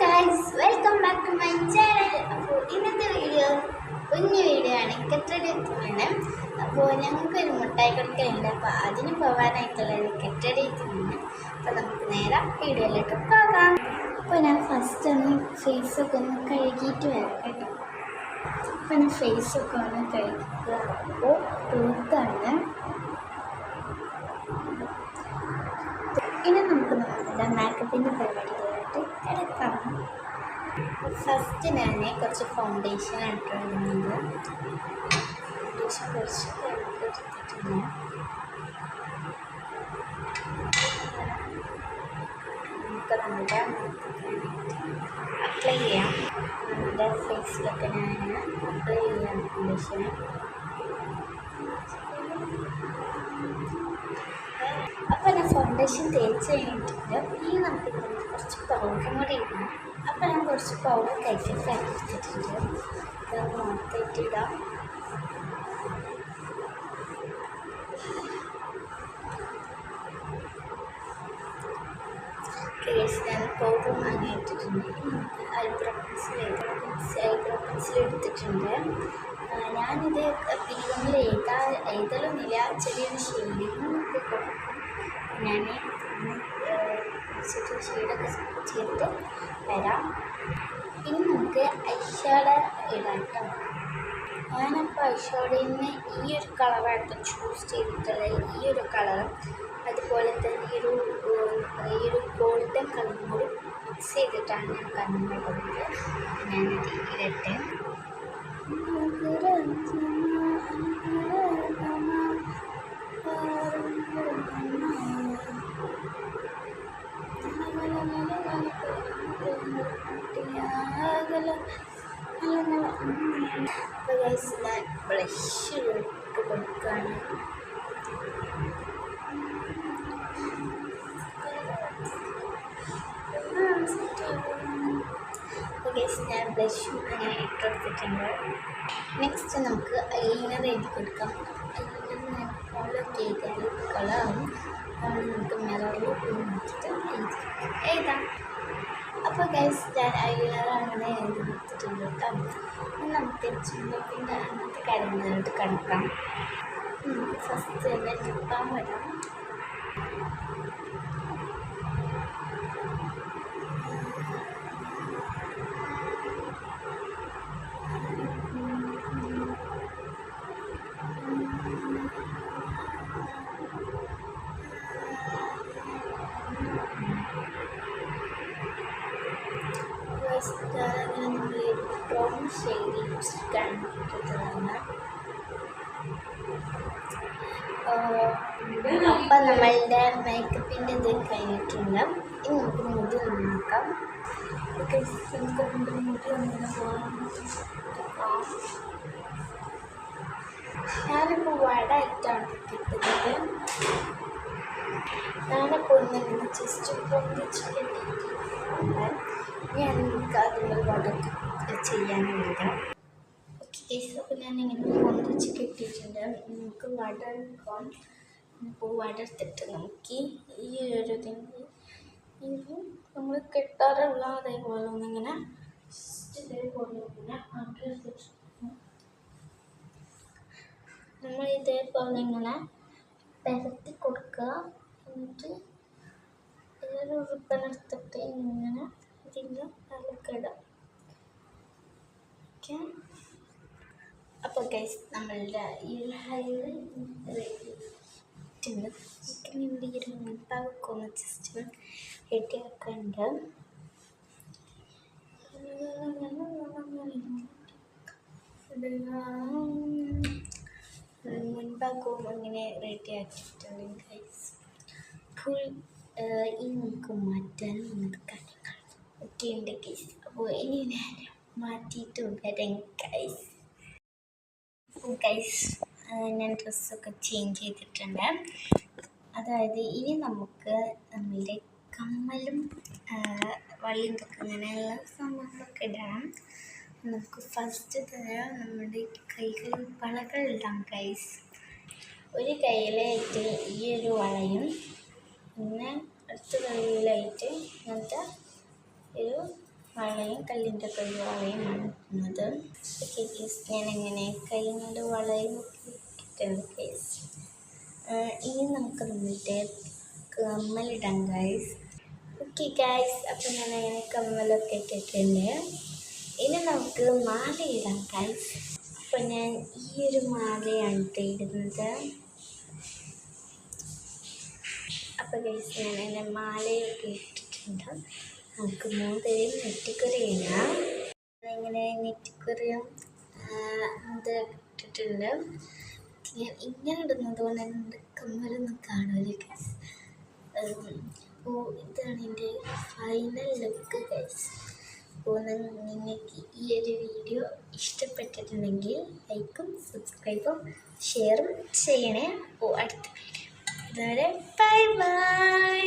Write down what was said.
Guys, welcome back to my channel. അപ്പോൾ ഇന്നത്തെ കുഞ്ഞു വീഡിയോ ആണ്. കെട്ടടിയാണ്. അപ്പോൾ ഞങ്ങൾക്കൊരു മുട്ടായി കൊടുക്കലുണ്ട്. അപ്പോൾ അതിന് പോകാനായിട്ടുള്ളത് കെട്ടടിയാണ്. അപ്പോൾ നമുക്ക് നേരെ വീഡിയോയിലേക്ക് പോകാം. അപ്പോൾ ഞാൻ ഫസ്റ്റ് ഒന്ന് ഫേസൊക്കെ ഒന്ന് കഴുകിയിട്ട് വരാം കേട്ടോ. അപ്പോൾ ഞാൻ ഫേസൊക്കെ ഒന്ന് കഴുകുക. അപ്പോൾ ടൂത്താണ്. ഇനി നമുക്ക് നമ്മളുടെ മേക്കപ്പിൻ്റെ പരിപാടികളായിട്ട് കിടക്കാം. ഫസ്റ്റ് ഞാൻ കുറച്ച് ഫൗണ്ടേഷൻ ഇട്ടിരുന്നത്. ഫൗണ്ടേഷൻ കുറച്ച് എടുത്തിട്ടുണ്ട്. നമുക്ക് നമ്മുടെ അപ്ലൈ ചെയ്യാം. നമ്മുടെ ഫേസിലൊക്കെ ഞാൻ അപ്ലൈ ചെയ്യാം ഫൗണ്ടേഷൻ. അപ്പോൾ ഞാൻ ഫൗണ്ടേഷൻ തേച്ച് കഴിഞ്ഞിട്ടുണ്ട്. ഇനി നമുക്ക് കുറച്ച് പൗഡറും കൂടി ഇടണം. അപ്പോൾ ഞാൻ കുറച്ച് പൗഡർ കൈക്കൊക്കെ എടുത്തിട്ടുണ്ട്. അത് മൊത്തമായിട്ട് ഇടാം. ഞാൻ പൗഡർ വാങ്ങി ഇട്ടിട്ടുണ്ട്. ഐബ്രോ പെൻസിൽ എടുത്തിട്ടുണ്ട്. ഞാനിത് പിരിവെങ്കിൽ എഴുതലൊന്നുമില്ല, ചെറിയൊരു ഷെയ്ഡിങ് ഒക്കെ കൊടുക്കും. ഞാൻ ഷെയ്ഡൊക്കെ ചെയ്തിട്ട് വരാം. ഇനി നമുക്ക് ഐഷാഡോ ഇടാം കേട്ടോ. ഞാനപ്പോൾ ഐഷാഡോയിൽ നിന്ന് ഈ ഒരു കളറായിട്ട് ചൂസ് ചെയ്തിട്ടുള്ളത്. ഈ ഒരു കളറും അതുപോലെ തന്നെ ഈ ഒരു ഗോൾഡൻ കളറും കൂടി മിക്സ് ചെയ്തിട്ടാണ് ഞാൻ കണ്ണിടുന്നത്. ഞാനത് ഇടട്ടെ. അപ്പോൾ ഗൈസ്, ഞാൻ ബ്ലഷ് ഇട്ട് കൊടുക്കുകയാണ്. ഞാൻ ബ്ലഷും അങ്ങനെ ഇട്ടെടുത്തിട്ടുണ്ട്. നെക്സ്റ്റ് നമുക്ക് ഐലൈനർ എഴുതി കൊടുക്കാം. ഐലൈനർ ഞാൻ ഫോളോ ചെയ്താൽ കളറും നമുക്ക് മിററിൽ നോക്കിയിട്ട് എഴുതാം. അപ്പോൾ ഗൈസ്, ഞാൻ ഐലൈനർ അങ്ങനെ എഴുതി കൊടുത്തിട്ടുണ്ട് കേട്ടോ. നമുക്ക് ചുണ്ടപ്പിൻ്റെ അങ്ങനത്തെ കാര്യങ്ങളായിട്ട് കിടക്കാം. ഫസ്റ്റ് തന്നെ ചുട്ടാൻ വരാം. ബ്രൗൺ ഷെയ്ഡ് ലിപ്സ്റ്റിക്കാണ് ഇട്ടിട്ടുള്ളത്. അപ്പം നമ്മളുടെ മേക്കപ്പിൻ്റെ ഇത് കഴിഞ്ഞിട്ടുണ്ട്. ഇനി നമുക്ക് മുടി നോക്കാം. നമുക്ക് മുടി ഒന്നിനെ പോകാം. ഞാനിപ്പോൾ വടയായിട്ടാണ് കിട്ടുന്നത്. ഞാനിപ്പോൾ ഒന്നിങ്ങനെ ജസ്റ്റ് പൊന്തിച്ച് കെട്ടിയിട്ടുണ്ട്. ഞാൻ എനിക്ക് അതിൻ്റെ വടക്ക് ചെയ്യാനുള്ളത്. ഓക്കെ, അപ്പോൾ ഞാനിങ്ങനെ പൊന്തിച്ച് കെട്ടിയിട്ടുണ്ട്. നമുക്ക് വട എടുക്കാം. ഇപ്പോൾ വട എടുത്തിട്ട് നമുക്ക് ഈ ഒരു ഇത് നമ്മൾ കെട്ടാറുള്ള അതേപോലെ ഒന്നിങ്ങനെ ഇതേപോലെ ഇങ്ങനെ ആക്കി എടുത്തിട്ട് നമ്മൾ ഇതേപോലെ ഇങ്ങനെ പരത്തി കൊടുക്കുക. എന്നിട്ട് ഇതൊരു റിബൺ എടുത്തിട്ട് ഇങ്ങനെ ഇതിൻ്റെ തലക്കിടാം. ഓക്കെ, അപ്പോൾ ഗൈസ്, നമ്മളുടെ ഈ ഹെയർ റെഡിയായിട്ടുണ്ട്. ഇവിടെ ഈ ഒരു മുൻഭാഗമൊക്കെ ഒന്ന് ജസ്റ്റ് റെഡിയാക്കുന്നുണ്ട്. മുൻഭാഗവും അങ്ങനെ റെഡിയാക്കിയിട്ടുണ്ട് ഗൈസ്. ഫുൾ ഈ നമുക്ക് മാറ്റാൻ നമുക്ക് കാര്യങ്ങൾ ഒക്കെ ഉണ്ട് ഗൈസ്. അപ്പോൾ ഇനി ഞാൻ മാറ്റിയിട്ട് വരാം ഗൈസ്. ഗൈസ്, ഞാൻ ഡ്രസ്സൊക്കെ ചേഞ്ച് ചെയ്തിട്ടുണ്ട്. അതായത് ഇനി നമുക്ക് നമ്മളുടെ കമ്മലും വള്ളിയും തൊക്കെ അങ്ങനെയുള്ള സംഭവങ്ങളൊക്കെ ഇടണം. നമുക്ക് ഫസ്റ്റ് തന്നെ നമ്മുടെ കൈകളിൽ വളകൾ ഇടാം ഗൈസ്. ഒരു കയ്യിലായിട്ട് ഈ ഒരു വളയും പിന്നെ അടുത്ത കയ്യിലായിട്ട് ഇങ്ങനത്തെ ഒരു വളയും കല്ലിൻ്റെ കൈ വളയുമാണ് ഇടുന്നത്. ഓക്കെ കേസ്, ഞാനെങ്ങനെ കൈകൊണ്ട് വളയും ഇട്ടുണ്ട് കേസ്. ഇനി നമുക്ക് വന്നിട്ട് കമ്മലിടാം ഗൈസ്. ഓക്കെ ഗൈസ്, അപ്പം ഞാനങ്ങനെ കമ്മലൊക്കെ ഇട്ടിട്ടുണ്ട്. ഇനി നമുക്ക് മാലയിടാം ഗൈസ്. അപ്പം ഞാൻ ഈ ഒരു മാലയാണ് ഇടുന്നത്. അപ്പോൾ ഗൈസ്, ഞാൻ എൻ്റെ മാലയൊക്കെ ഇട്ടിട്ടുണ്ട്. നമുക്ക് മൂന്നരയും നെറ്റിക്കുറിയിടാം. ഇങ്ങനെ നെറ്റിക്കുറിയും ഇത് ഇട്ടിട്ടുണ്ട്. ഞാൻ ഇങ്ങനെ ഇടുന്നത് കൊണ്ട് എൻ്റെ കമ്മലൊന്നും കാണില്ല ഗൈസ്. അപ്പോൾ ഇതാണ് എൻ്റെ ഫൈനൽ ലുക്ക് ഗൈസ്. അപ്പോൾ നിങ്ങൾക്ക് ഈ ഒരു വീഡിയോ ഇഷ്ടപ്പെട്ടിട്ടുണ്ടെങ്കിൽ ലൈക്കും സബ്സ്ക്രൈബും ഷെയറും ചെയ്യണേ. അപ്പോൾ അടുത്ത വീഡിയോ ഇതുവരെ ബൈ ബൈ.